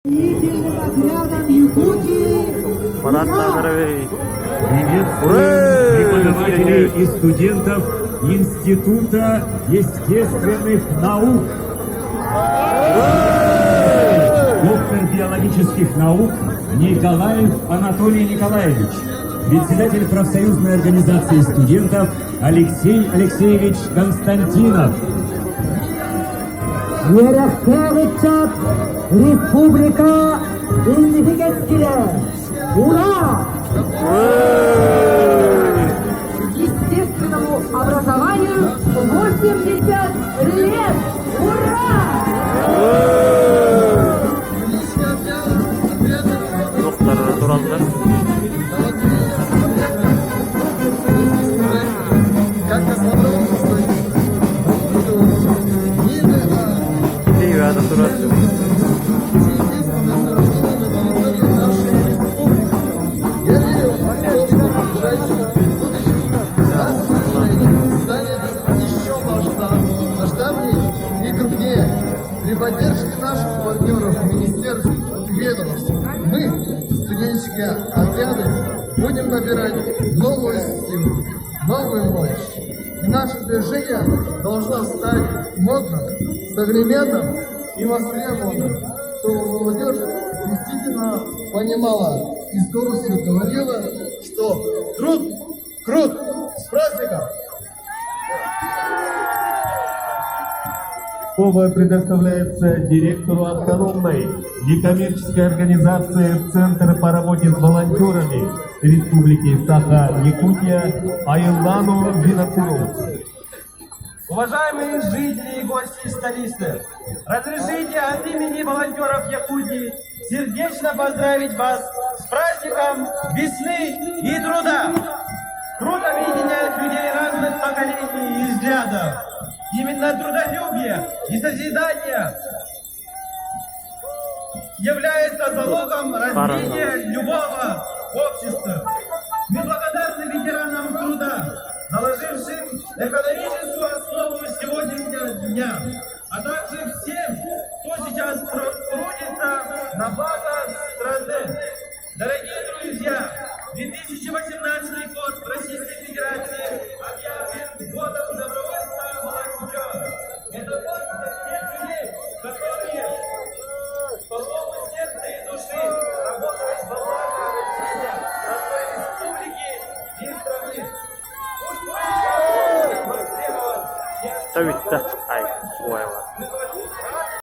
Строительным отрядом Якутии. Приветствуем преподавателей и студентов Института естественных наук. Доктор биологических наук Николаев Анатолий Николаевич. Председатель профсоюзной организации студентов Алексей Алексеевич Константинов. Ерехтевичат, Республика Виннипегская. Ура! Естественному образованию 80 лет! Ура! Доктор натуралдар. Натуралдар. При поддержке наших партнеров, министерств и ведомств, мы, студенческие отряды, будем набирать новую силу, новую мощь. И наше движение должно стать модным, современным и востребованным, чтобы молодежь действительно понимала и с гордостью говорила, что труд крут. С праздником! Слово предоставляется директору автономной некоммерческой организации «Центр по работе с волонтерами» Республики Саха-Якутия Аюлану Винокуру. Уважаемые жители и гости столицы, разрешите от имени волонтеров Якутии сердечно поздравить вас с праздником весны и труда. Труд объединяет людей разных поколений и взглядов. Именно трудолюбие и созидание является залогом развития любого общества. Мы благодарны ветеранам труда, заложившим экономическую основу сегодняшнего дня, а также всем, кто сейчас трудится на